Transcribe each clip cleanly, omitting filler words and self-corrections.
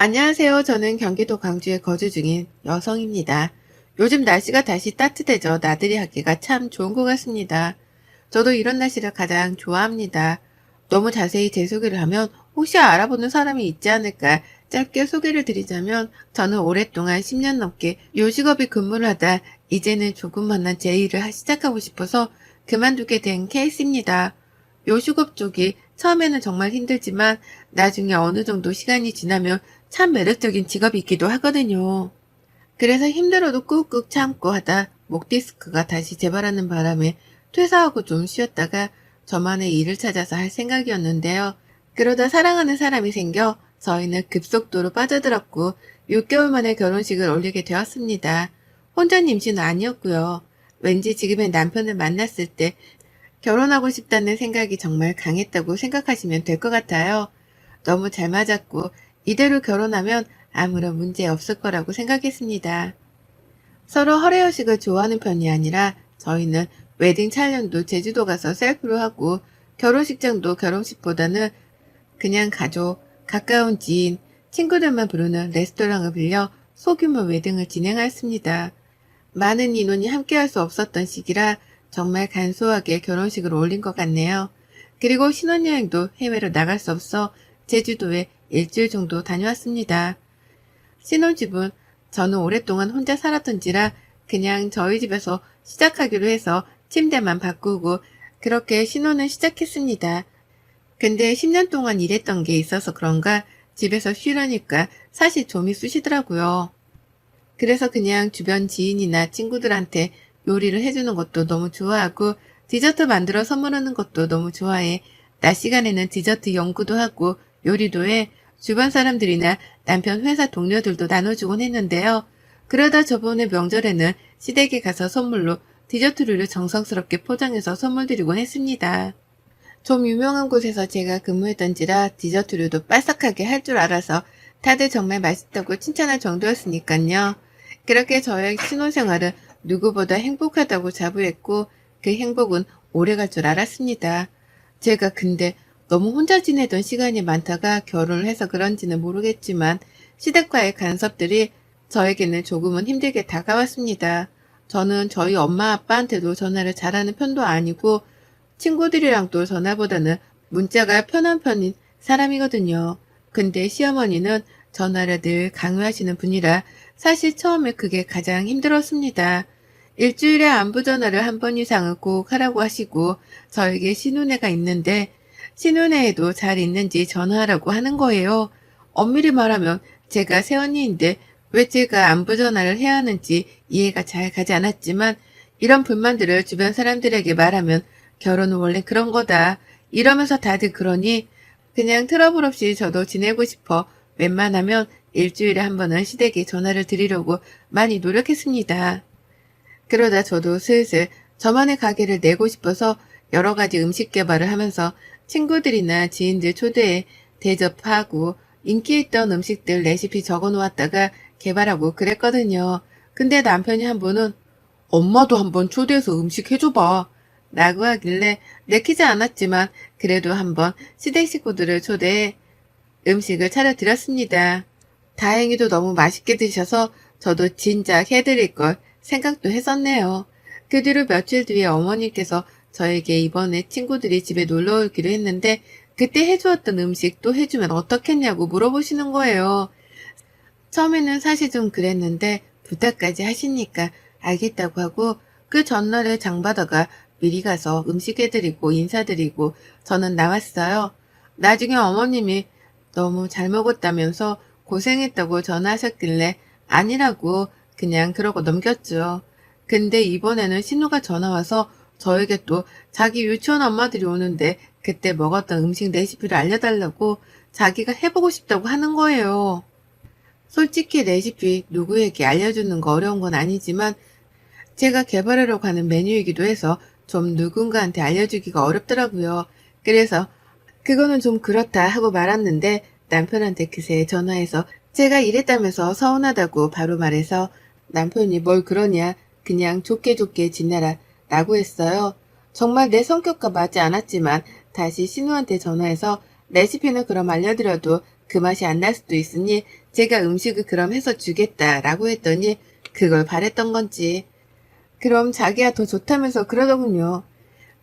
안녕하세요. 저는 경기도 광주에 거주 중인 여성입니다. 요즘 날씨가 다시 따뜻해져 나들이 하기가 참 좋은 것 같습니다. 저도 이런 날씨를 가장 좋아합니다. 너무 자세히 제 소개를 하면 혹시 알아보는 사람이 있지 않을까 짧게 소개를 드리자면 저는 오랫동안 10년 넘게 요식업에 근무를 하다 이제는 조금만한 제 일을 시작하고 싶어서 그만두게 된 케이스입니다. 요식업 쪽이 처음에는 정말 힘들지만 나중에 어느 정도 시간이 지나면 참 매력적인 직업이기도 하거든요. 그래서 힘들어도 꾹꾹 참고 하다 목 디스크가 다시 재발하는 바람에 퇴사하고 좀 쉬었다가 저만의 일을 찾아서 할 생각이었는데요. 그러다 사랑하는 사람이 생겨 저희는 급속도로 빠져들었고 6개월 만에 결혼식을 올리게 되었습니다. 혼자 임신은 아니었고요. 왠지 지금의 남편을 만났을 때 결혼하고 싶다는 생각이 정말 강했다고 생각하시면 될 것 같아요. 너무 잘 맞았고 이대로 결혼하면 아무런 문제 없을 거라고 생각했습니다. 서로 허례허식을 좋아하는 편이 아니라 저희는 웨딩 촬영도 제주도 가서 셀프로 하고 결혼식장도 결혼식보다는 그냥 가족, 가까운 지인, 친구들만 부르는 레스토랑을 빌려 소규모 웨딩을 진행하였습니다. 많은 인원이 함께할 수 없었던 시기라 정말 간소하게 결혼식을 올린 것 같네요. 그리고 신혼여행도 해외로 나갈 수 없어 제주도에 일주일 정도 다녀왔습니다. 신혼집은 저는 오랫동안 혼자 살았던지라 그냥 저희 집에서 시작하기로 해서 침대만 바꾸고 그렇게 신혼을 시작했습니다. 근데 10년 동안 일했던 게 있어서 그런가 집에서 쉬려니까 사실 좀이 쑤시더라고요. 그래서 그냥 주변 지인이나 친구들한테 요리를 해주는 것도 너무 좋아하고 디저트 만들어 선물하는 것도 너무 좋아해. 낮 시간에는 디저트 연구도 하고 요리도 해. 주변 사람들이나 남편 회사 동료들도 나눠주곤 했는데요. 그러다 저번에 명절에는 시댁에 가서 선물로 디저트류를 정성스럽게 포장해서 선물 드리곤 했습니다. 좀 유명한 곳에서 제가 근무했던지라 디저트류도 빠삭하게 할 줄 알아서 다들 정말 맛있다고 칭찬할 정도였으니까요. 그렇게 저의 신혼생활은 누구보다 행복하다고 자부했고 그 행복은 오래갈 줄 알았습니다. 제가 근데 너무 혼자 지내던 시간이 많다가 결혼을 해서 그런지는 모르겠지만 시댁과의 간섭들이 저에게는 조금은 힘들게 다가왔습니다. 저는 저희 엄마 아빠한테도 전화를 잘하는 편도 아니고 친구들이랑도 전화보다는 문자가 편한 편인 사람이거든요. 근데 시어머니는 전화를 늘 강요하시는 분이라 사실 처음에 그게 가장 힘들었습니다. 일주일에 안부 전화를 한 번 이상은 꼭 하라고 하시고 저에게 신혼애가 있는데 신혼애에도 잘 있는지 전화하라고 하는 거예요. 엄밀히 말하면 제가 새언니인데 왜 제가 안부 전화를 해야 하는지 이해가 잘 가지 않았지만 이런 불만들을 주변 사람들에게 말하면 결혼은 원래 그런 거다. 이러면서 다들 그러니 그냥 트러블 없이 저도 지내고 싶어 웬만하면 일주일에 한 번은 시댁에 전화를 드리려고 많이 노력했습니다. 그러다 저도 슬슬 저만의 가게를 내고 싶어서 여러 가지 음식 개발을 하면서 친구들이나 지인들 초대해 대접하고 인기 있던 음식들 레시피 적어 놓았다가 개발하고 그랬거든요. 근데 남편이 한 번은 엄마도 한번 초대해서 음식 해줘봐 라고 하길래 내키지 않았지만 그래도 한번 시댁 식구들을 초대해 음식을 차려드렸습니다. 다행히도 너무 맛있게 드셔서 저도 진작 해드릴 걸 생각도 했었네요. 그 뒤로 며칠 뒤에 어머니께서 저에게 이번에 친구들이 집에 놀러 오기로 했는데 그때 해주었던 음식 또 해주면 어떻겠냐고 물어보시는 거예요. 처음에는 사실 좀 그랬는데 부탁까지 하시니까 알겠다고 하고 그 전날에 장바다가 미리 가서 음식 해드리고 인사드리고 저는 나왔어요. 나중에 어머님이 너무 잘 먹었다면서 고생했다고 전화하셨길래 아니라고 그냥 그러고 넘겼죠. 근데 이번에는 신우가 전화와서 저에게 또 자기 유치원 엄마들이 오는데 그때 먹었던 음식 레시피를 알려달라고 자기가 해보고 싶다고 하는 거예요. 솔직히 레시피 누구에게 알려주는 거 어려운 건 아니지만 제가 개발하려고 하는 메뉴이기도 해서 좀 누군가한테 알려주기가 어렵더라고요. 그래서 그거는 좀 그렇다 하고 말았는데 남편한테 그새 전화해서 제가 이랬다면서 서운하다고 바로 말해서 남편이 뭘 그러냐 그냥 좋게 좋게 지내라 라고 했어요. 정말 내 성격과 맞지 않았지만 다시 신우한테 전화해서 레시피는 그럼 알려드려도 그 맛이 안 날 수도 있으니 제가 음식을 그럼 해서 주겠다라고 했더니 그걸 바랬던 건지. 그럼 자기야 더 좋다면서 그러더군요.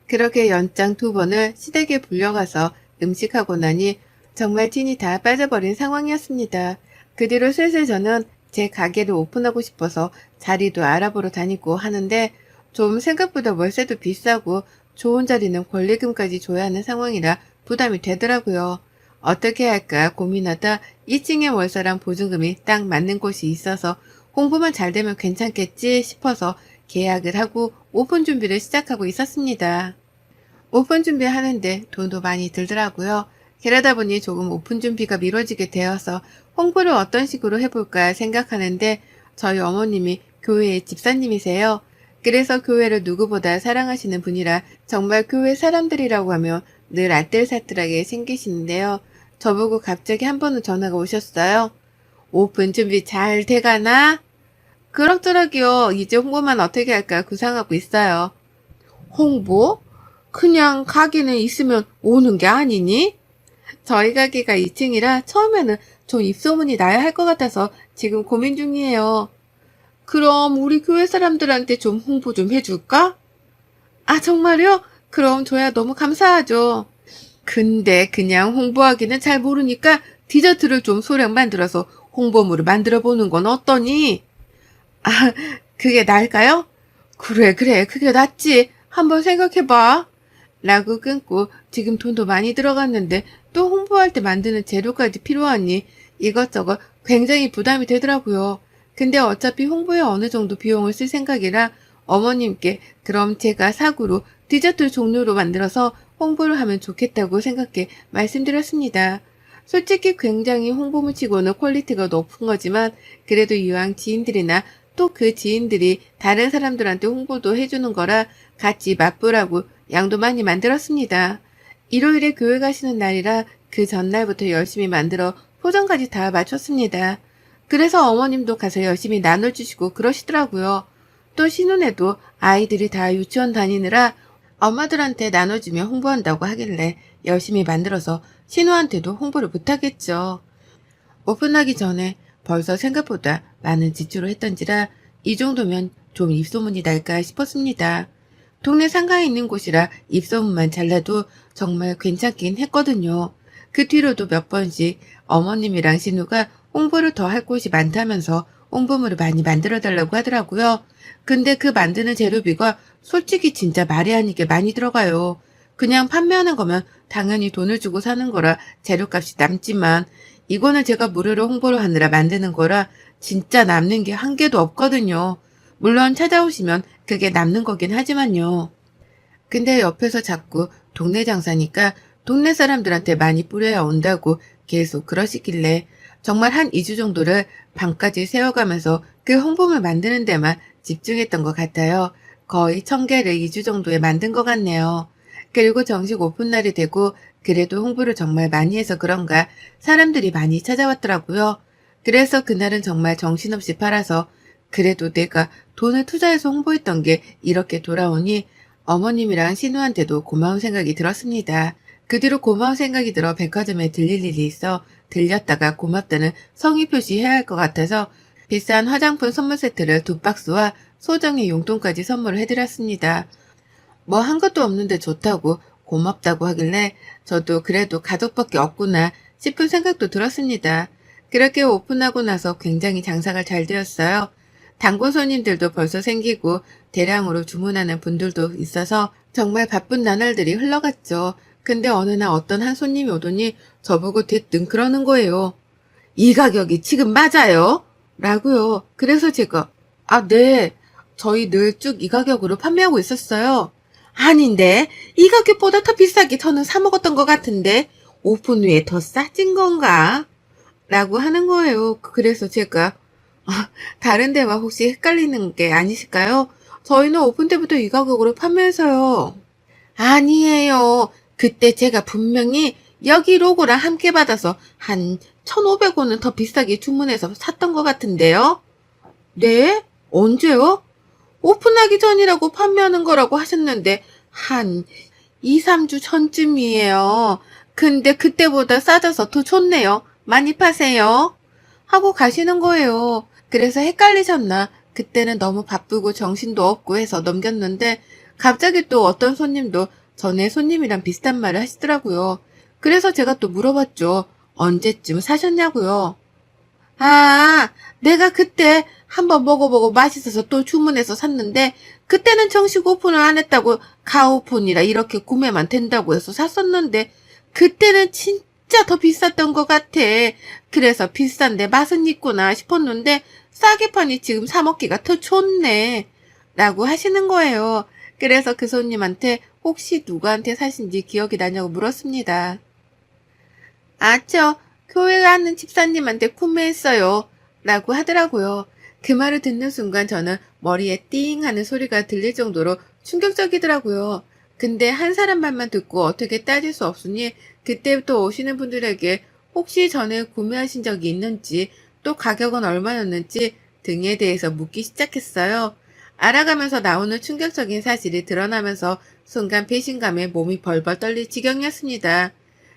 그렇게 연장 2번을 시댁에 불려가서 음식하고 나니 정말 tin이 다 빠져버린 상황이었습니다. 그 뒤로 슬슬 저는 제 가게를 오픈하고 싶어서 자리도 알아보러 다니고 하는데 좀 생각보다 월세도 비싸고 좋은 자리는 권리금까지 줘야 하는 상황이라 부담이 되더라고요. 어떻게 할까 고민하다 2층에 월세랑 보증금이 딱 맞는 곳이 있어서 홍보만 잘 되면 괜찮겠지 싶어서 계약을 하고 오픈 준비를 시작하고 있었습니다. 오픈 준비하는데 돈도 많이 들더라고요. 그러다 보니 조금 오픈 준비가 미뤄지게 되어서 홍보를 어떤 식으로 해볼까 생각하는데 저희 어머님이 교회의 집사님이세요. 그래서 교회를 누구보다 사랑하시는 분이라 정말 교회 사람들이라고 하면 늘 알뜰살뜰하게 생기시는데요. 저보고 갑자기 한 번은 전화가 오셨어요. 오픈 준비 잘 돼가나? 그럭저럭이요. 이제 홍보만 어떻게 할까 구상하고 있어요. 홍보? 그냥 가게는 있으면 오는 게 아니니? 저희 가게가 2층이라 처음에는 좀 입소문이 나야 할 것 같아서 지금 고민 중이에요. 그럼 우리 교회 사람들한테 좀 홍보 좀 해줄까? 아, 정말요? 그럼 저야 너무 감사하죠. 근데 그냥 홍보하기는 잘 모르니까 디저트를 좀 소량 만들어서 홍보물을 만들어 보는 건 어떠니? 아, 그게 나을까요? 그래, 그게 낫지. 한번 생각해봐. 라고 끊고 지금 돈도 많이 들어갔는데 또 홍보할 때 만드는 재료까지 필요하니 이것저것 굉장히 부담이 되더라고요. 근데 어차피 홍보에 어느 정도 비용을 쓸 생각이라 어머님께 그럼 제가 사구로 디저트 종류로 만들어서 홍보를 하면 좋겠다고 생각해 말씀드렸습니다. 솔직히 굉장히 홍보물 치고는 퀄리티가 높은 거지만 그래도 이왕 지인들이나 또 그 지인들이 다른 사람들한테 홍보도 해주는 거라 같이 맛보라고 양도 많이 만들었습니다. 일요일에 교회 가시는 날이라 그 전날부터 열심히 만들어 포장까지 다 마쳤습니다. 그래서 어머님도 가서 열심히 나눠주시고 그러시더라고요. 또 신혼에도 아이들이 다 유치원 다니느라 엄마들한테 나눠주며 홍보한다고 하길래 열심히 만들어서 신우한테도 홍보를 부탁했죠. 오픈하기 전에 벌써 생각보다 많은 지출을 했던지라 이 정도면 좀 입소문이 날까 싶었습니다. 동네 상가에 있는 곳이라 입소문만 잘라도 정말 괜찮긴 했거든요. 그 뒤로도 몇 번씩 어머님이랑 신우가 홍보를 더 할 곳이 많다면서 홍보물을 많이 만들어달라고 하더라고요. 근데 그 만드는 재료비가 솔직히 진짜 말이 아니게 많이 들어가요. 그냥 판매하는 거면 당연히 돈을 주고 사는 거라 재료값이 남지만 이거는 제가 무료로 홍보를 하느라 만드는 거라 진짜 남는 게 한 개도 없거든요. 물론 찾아오시면 그게 남는 거긴 하지만요. 근데 옆에서 자꾸 동네 장사니까 동네 사람들한테 많이 뿌려야 온다고 계속 그러시길래 정말 한 2주 정도를 방까지 세워가면서 그 홍보물 만드는 데만 집중했던 것 같아요. 거의 1000개를 2주 정도에 만든 것 같네요. 그리고 정식 오픈 날이 되고 그래도 홍보를 정말 많이 해서 그런가 사람들이 많이 찾아왔더라고요. 그래서 그날은 정말 정신없이 팔아서 그래도 내가 돈을 투자해서 홍보했던 게 이렇게 돌아오니 어머님이랑 신우한테도 고마운 생각이 들었습니다. 그 뒤로 고마운 생각이 들어 백화점에 들릴 일이 있어 들렸다가 고맙다는 성의 표시해야 할 것 같아서 비싼 화장품 선물 세트를 2박스와 소정의 용돈까지 선물을 해드렸습니다. 뭐 한 것도 없는데 좋다고 고맙다고 하길래 저도 그래도 가족밖에 없구나 싶은 생각도 들었습니다. 그렇게 오픈하고 나서 굉장히 장사가 잘 되었어요. 단골 손님들도 벌써 생기고 대량으로 주문하는 분들도 있어서 정말 바쁜 나날들이 흘러갔죠. 근데 어느 날 어떤 한 손님이 오더니 저보고 대뜸 그러는 거예요. 이 가격이 지금 맞아요? 라고요. 그래서 제가 네. 저희 늘 쭉 이 가격으로 판매하고 있었어요. 아닌데 이 가격보다 더 비싸게 저는 사 먹었던 것 같은데 오픈 후에 더 싸진 건가? 라고 하는 거예요. 그래서 제가 다른 데와 혹시 헷갈리는 게 아니실까요? 저희는 오픈 때부터 이 가격으로 판매해서요. 아니에요. 그때 제가 분명히 여기 로고랑 함께 받아서 한 1,500원은 더 비싸게 주문해서 샀던 것 같은데요. 네? 언제요? 오픈하기 전이라고 판매하는 거라고 하셨는데 한 2, 3주 전쯤이에요. 근데 그때보다 싸져서 더 좋네요. 많이 파세요. 하고 가시는 거예요. 그래서 헷갈리셨나? 그때는 너무 바쁘고 정신도 없고 해서 넘겼는데 갑자기 또 어떤 손님도 전에 손님이랑 비슷한 말을 하시더라고요. 그래서 제가 또 물어봤죠. 언제쯤 사셨냐고요. 아, 내가 그때 한번 먹어보고 맛있어서 또 주문해서 샀는데 그때는 정식 오픈을 안 했다고 가오픈이라 이렇게 구매만 된다고 해서 샀었는데 그때는 진짜 더 비쌌던 것 같아. 그래서 비싼데 맛은 있구나 싶었는데 싸게 파니 지금 사 먹기가 더 좋네. 라고 하시는 거예요. 그래서 그 손님한테 혹시 누구한테 사신지 기억이 나냐고 물었습니다. 아, 교회 가는 집사님한테 구매했어요. 라고 하더라고요. 그 말을 듣는 순간 저는 머리에 띵 하는 소리가 들릴 정도로 충격적이더라고요. 근데 한 사람 말만 듣고 어떻게 따질 수 없으니 그때부터 오시는 분들에게 혹시 전에 구매하신 적이 있는지 또 가격은 얼마였는지 등에 대해서 묻기 시작했어요. 알아가면서 나오는 충격적인 사실이 드러나면서 순간 배신감에 몸이 벌벌 떨릴 지경이었습니다.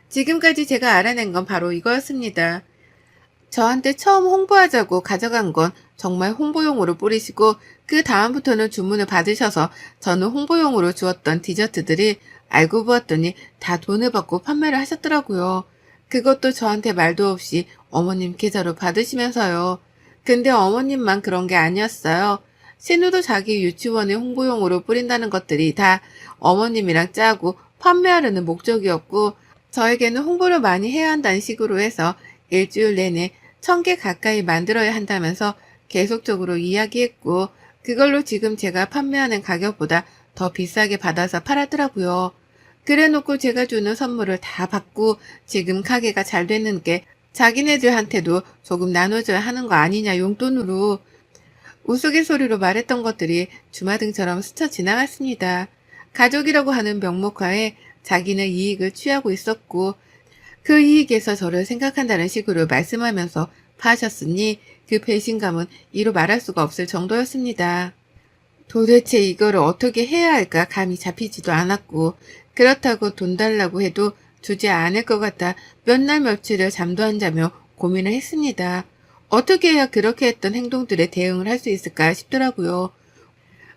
지금까지 제가 알아낸 건 바로 이거였습니다. 저한테 처음 홍보하자고 가져간 건 정말 홍보용으로 뿌리시고 그 다음부터는 주문을 받으셔서 저는 홍보용으로 주었던 디저트들이 알고 보았더니 다 돈을 받고 판매를 하셨더라고요. 그것도 저한테 말도 없이 어머님 계좌로 받으시면서요. 근데 어머님만 그런 게 아니었어요. 신우도 자기 유치원의 홍보용으로 뿌린다는 것들이 다 어머님이랑 짜고 판매하려는 목적이었고 저에게는 홍보를 많이 해야 한다는 식으로 해서 일주일 내내 1000개 가까이 만들어야 한다면서 계속적으로 이야기했고 그걸로 지금 제가 판매하는 가격보다 더 비싸게 받아서 팔았더라고요. 그래놓고 제가 주는 선물을 다 받고 지금 가게가 잘 되는 게 자기네들한테도 조금 나눠줘야 하는 거 아니냐 용돈으로 우스갯소리로 말했던 것들이 주마등처럼 스쳐 지나갔습니다. 가족이라고 하는 명목하에 자기는 이익을 취하고 있었고 그 이익에서 저를 생각한다는 식으로 말씀하면서 파셨으니 그 배신감은 이루 말할 수가 없을 정도였습니다. 도대체 이거를 어떻게 해야 할까 감이 잡히지도 않았고 그렇다고 돈 달라고 해도 주지 않을 것 같아 몇 날 며칠을 잠도 안 자며 고민을 했습니다. 어떻게 해야 그렇게 했던 행동들에 대응을 할 수 있을까 싶더라고요.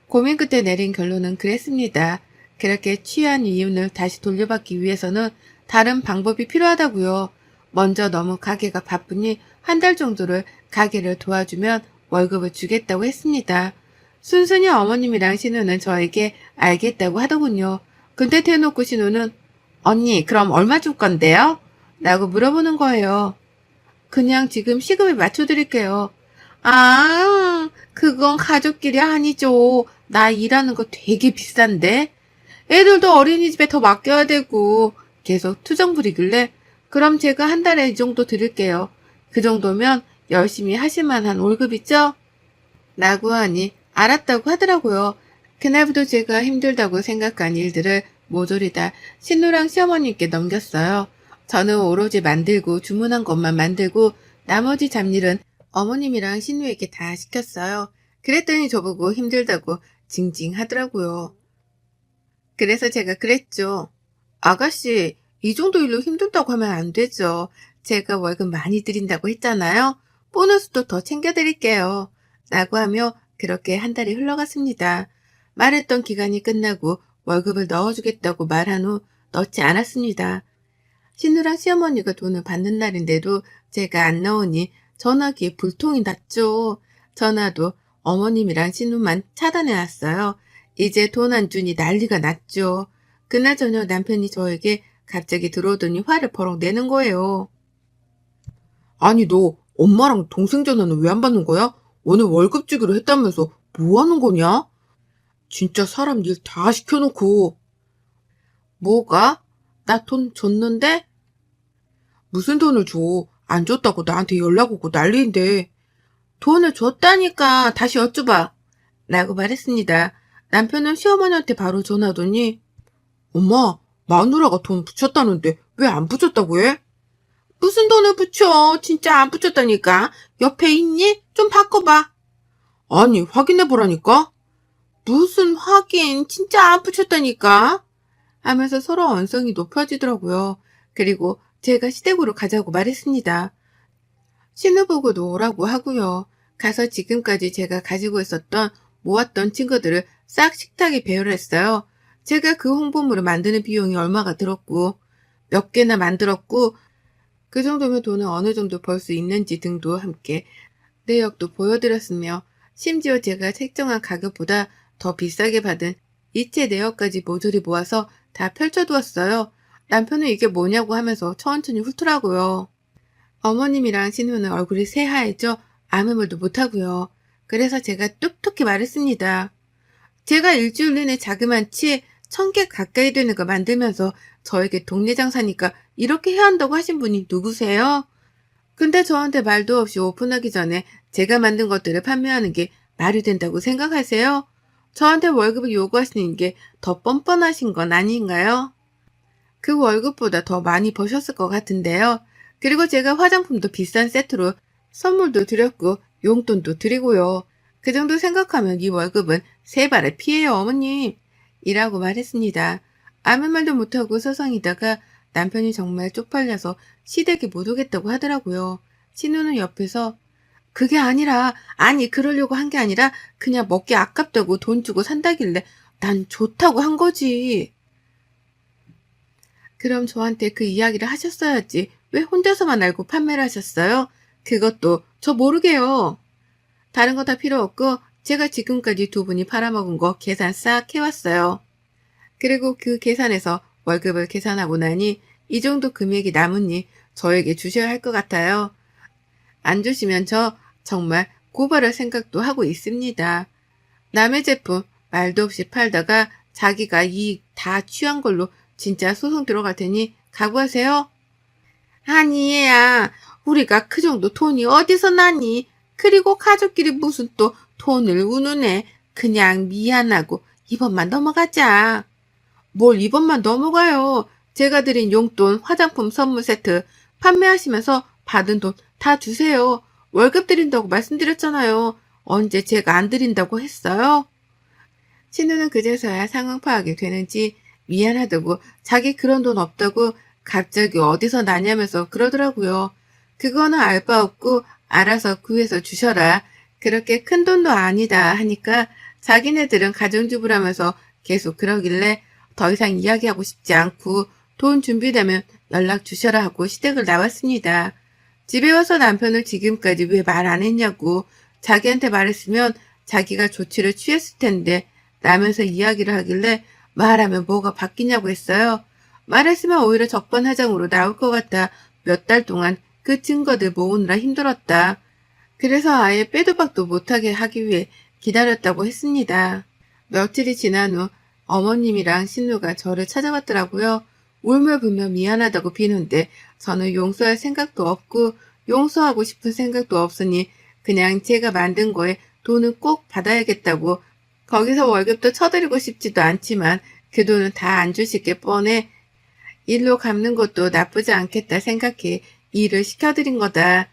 고민 끝에 내린 결론은 그랬습니다. 그렇게 취한 이윤을 다시 돌려받기 위해서는 다른 방법이 필요하다고요. 먼저 너무 가게가 바쁘니 한 달 정도를 가게를 도와주면 월급을 주겠다고 했습니다. 순순히 어머님이랑 신우는 저에게 알겠다고 하더군요. 근데 대놓고 신우는 언니 그럼 얼마 줄 건데요? 라고 물어보는 거예요. 그냥 지금 시급에 맞춰드릴게요. 아, 그건 가족끼리 아니죠. 나 일하는 거 되게 비싼데? 애들도 어린이집에 더 맡겨야 되고 계속 투정 부리길래 그럼 제가 한 달에 이 정도 드릴게요. 그 정도면 열심히 하실 만한 월급이죠? 라고 하니 알았다고 하더라고요. 그날부터 제가 힘들다고 생각한 일들을 모조리 다 신우랑 시어머님께 넘겼어요. 저는 오로지 만들고 주문한 것만 만들고 나머지 잡일은 어머님이랑 신우에게 다 시켰어요. 그랬더니 저보고 힘들다고 징징하더라고요. 그래서 제가 그랬죠. 아가씨, 이 정도 일로 힘들다고 하면 안 되죠. 제가 월급 많이 드린다고 했잖아요. 보너스도 더 챙겨드릴게요. 라고 하며 그렇게 한 달이 흘러갔습니다. 말했던 기간이 끝나고 월급을 넣어주겠다고 말한 후 넣지 않았습니다. 신우랑 시어머니가 돈을 받는 날인데도 제가 안 넣으니 전화기에 불통이 났죠. 전화도 어머님이랑 신우만 차단해놨어요. 이제 돈 안 주니 난리가 났죠. 그날 저녁 남편이 저에게 갑자기 들어오더니 화를 버럭 내는 거예요. 아니 너 엄마랑 동생 전화는 왜 안 받는 거야? 오늘 월급 주기로 했다면서 뭐 하는 거냐? 진짜 사람 일 다 시켜놓고. 뭐가? 나 돈 줬는데? 무슨 돈을 줘? 안 줬다고 나한테 연락 오고 난리인데. 돈을 줬다니까 다시 여쭤봐. 라고 말했습니다. 남편은 시어머니한테 바로 전화하더니 엄마, 마누라가 돈 붙였다는데 왜 안 붙였다고 해? 무슨 돈을 붙여? 진짜 안 붙였다니까. 옆에 있니? 좀 바꿔봐. 아니, 확인해보라니까. 무슨 확인? 진짜 안 붙였다니까. 하면서 서로 언성이 높아지더라고요. 그리고 제가 시댁으로 가자고 말했습니다. 신우 보고도 오라고 하고요. 가서 지금까지 제가 가지고 있었던 모았던 친구들을 싹 식탁에 배열을 했어요. 제가 그 홍보물을 만드는 비용이 얼마가 들었고 몇 개나 만들었고 그 정도면 돈을 어느 정도 벌 수 있는지 등도 함께 내역도 보여드렸으며 심지어 제가 책정한 가격보다 더 비싸게 받은 이체 내역까지 모조리 모아서 다 펼쳐두었어요. 남편은 이게 뭐냐고 하면서 천천히 훑더라고요. 어머님이랑 신우는 얼굴이 새하얘져 아무 말도 못하고요. 그래서 제가 뚝뚝히 말했습니다. 제가 일주일 내내 자그만치 1000개 가까이 되는 거 만들면서 저에게 동네 장사니까 이렇게 해야 한다고 하신 분이 누구세요? 근데 저한테 말도 없이 오픈하기 전에 제가 만든 것들을 판매하는 게 말이 된다고 생각하세요? 저한테 월급을 요구하시는 게 더 뻔뻔하신 건 아닌가요? 그 월급보다 더 많이 버셨을 것 같은데요. 그리고 제가 화장품도 비싼 세트로 선물도 드렸고 용돈도 드리고요. 그 정도 생각하면 이 월급은 세 발의 피해요, 어머님. 이라고 말했습니다. 아무 말도 못하고 서성이다가 남편이 정말 쪽팔려서 시댁에 못 오겠다고 하더라고요. 신우는 옆에서 그게 아니라, 아니 그러려고 한 게 아니라 그냥 먹기 아깝다고 돈 주고 산다길래 난 좋다고 한 거지. 그럼 저한테 그 이야기를 하셨어야지. 왜 혼자서만 알고 판매를 하셨어요? 그것도 저 모르게요. 다른 거 다 필요 없고 제가 지금까지 두 분이 팔아먹은 거 계산 싹 해왔어요. 그리고 그 계산에서 월급을 계산하고 나니 이 정도 금액이 남으니 저에게 주셔야 할 것 같아요. 안 주시면 저 정말 고발할 생각도 하고 있습니다. 남의 제품 말도 없이 팔다가 자기가 이익 다 취한 걸로 진짜 소송 들어갈 테니 각오하세요. 아니 얘야, 우리가 그 정도 돈이 어디서 나니? 그리고 가족끼리 무슨 또 돈을 우누네. 그냥 미안하고 이번만 넘어가자. 뭘 이번만 넘어가요. 제가 드린 용돈, 화장품 선물 세트 판매하시면서 받은 돈 다 주세요. 월급 드린다고 말씀드렸잖아요. 언제 제가 안 드린다고 했어요? 신우는 그제서야 상황 파악이 되는지 미안하다고 자기 그런 돈 없다고 갑자기 어디서 나냐면서 그러더라고요. 그거는 알 바 없고 알아서 구해서 주셔라. 그렇게 큰 돈도 아니다 하니까 자기네들은 가정주부라면서 계속 그러길래 더 이상 이야기하고 싶지 않고 돈 준비되면 연락 주셔라 하고 시댁을 나왔습니다. 집에 와서 남편을 지금까지 왜 말 안 했냐고 자기한테 말했으면 자기가 조치를 취했을 텐데 라면서 이야기를 하길래 말하면 뭐가 바뀌냐고 했어요. 말했으면 오히려 적반하장으로 나올 것 같아 몇 달 동안 그 증거들 모으느라 힘들었다. 그래서 아예 빼도 박도 못하게 하기 위해 기다렸다고 했습니다. 며칠이 지난 후 어머님이랑 신우가 저를 찾아왔더라고요. 울며불며 미안하다고 비는데 저는 용서할 생각도 없고 용서하고 싶은 생각도 없으니 그냥 제가 만든 거에 돈을 꼭 받아야겠다고 거기서 월급도 쳐드리고 싶지도 않지만 그 돈은 다 안 주실 게 뻔해 일로 갚는 것도 나쁘지 않겠다 생각해 일을 시켜드린 거다.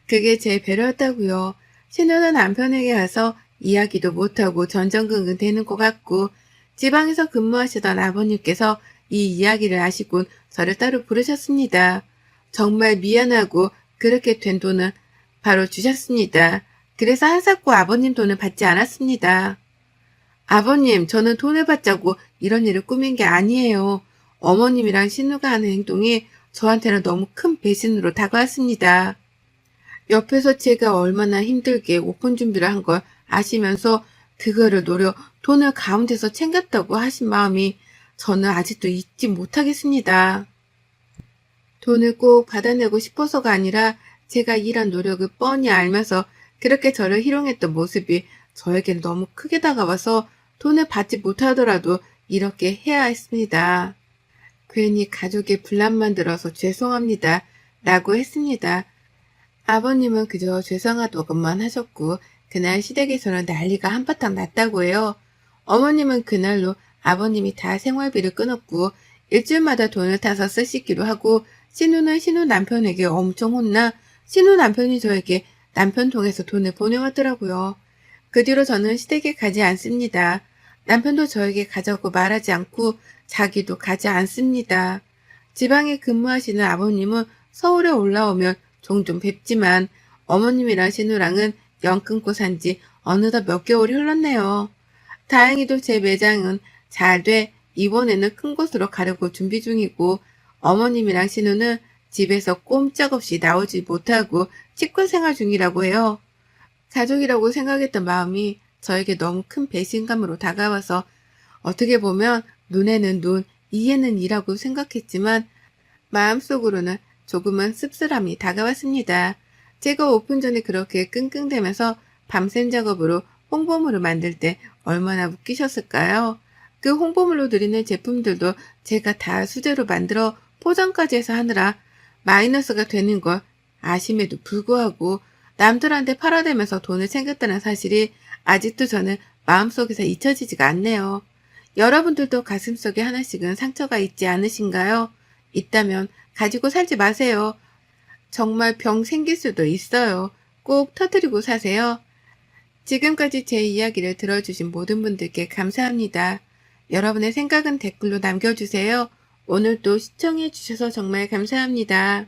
그게 제 배려였다고요. 신우는 남편에게 가서 이야기도 못하고 전전긍긍 되는 것 같고 지방에서 근무하시던 아버님께서 이 이야기를 아시곤 저를 따로 부르셨습니다. 정말 미안하고 그렇게 된 돈은 바로 주셨습니다. 그래서 한사코 아버님 돈을 받지 않았습니다. 아버님, 저는 돈을 받자고 이런 일을 꾸민 게 아니에요. 어머님이랑 신우가 하는 행동이 저한테는 너무 큰 배신으로 다가왔습니다. 옆에서 제가 얼마나 힘들게 오픈 준비를 한 걸 아시면서 그거를 노려 돈을 가운데서 챙겼다고 하신 마음이 저는 아직도 잊지 못하겠습니다. 돈을 꼭 받아내고 싶어서가 아니라 제가 일한 노력을 뻔히 알면서 그렇게 저를 희롱했던 모습이 저에겐 너무 크게 다가와서 돈을 받지 못하더라도 이렇게 해야 했습니다. 괜히 가족의 분란만 들어서 죄송합니다. 라고 했습니다. 아버님은 그저 죄송하다고만 하셨고 그날 시댁에서는 난리가 한바탕 났다고 해요. 어머님은 그날로 아버님이 다 생활비를 끊었고 일주일마다 돈을 타서 쓰시기로 하고 신우는 신우 남편에게 엄청 혼나 신우 남편이 저에게 남편 통해서 돈을 보내왔더라고요. 그 뒤로 저는 시댁에 가지 않습니다. 남편도 저에게 가자고 말하지 않고 자기도 가지 않습니다. 지방에 근무하시는 아버님은 서울에 올라오면 종종 뵙지만 어머님이랑 신우랑은 연 끊고 산지 어느덧 몇 개월이 흘렀네요. 다행히도 제 매장은 잘 돼 이번에는 큰 곳으로 가려고 준비 중이고 어머님이랑 신우는 집에서 꼼짝없이 나오지 못하고 치과 생활 중이라고 해요. 가족이라고 생각했던 마음이 저에게 너무 큰 배신감으로 다가와서 어떻게 보면 눈에는 눈, 이에는 이라고 생각했지만 마음속으로는 조금은 씁쓸함이 다가왔습니다. 제가 오픈 전에 그렇게 끙끙대면서 밤샘 작업으로 홍보물을 만들 때 얼마나 웃기셨을까요? 그 홍보물로 드리는 제품들도 제가 다 수제로 만들어 포장까지 해서 하느라 마이너스가 되는 걸 아심에도 불구하고 남들한테 팔아대면서 돈을 챙겼다는 사실이 아직도 저는 마음속에서 잊혀지지가 않네요. 여러분들도 가슴속에 하나씩은 상처가 있지 않으신가요? 있다면 가지고 살지 마세요. 정말 병 생길 수도 있어요. 꼭 터뜨리고 사세요. 지금까지 제 이야기를 들어주신 모든 분들께 감사합니다. 여러분의 생각은 댓글로 남겨주세요. 오늘도 시청해주셔서 정말 감사합니다.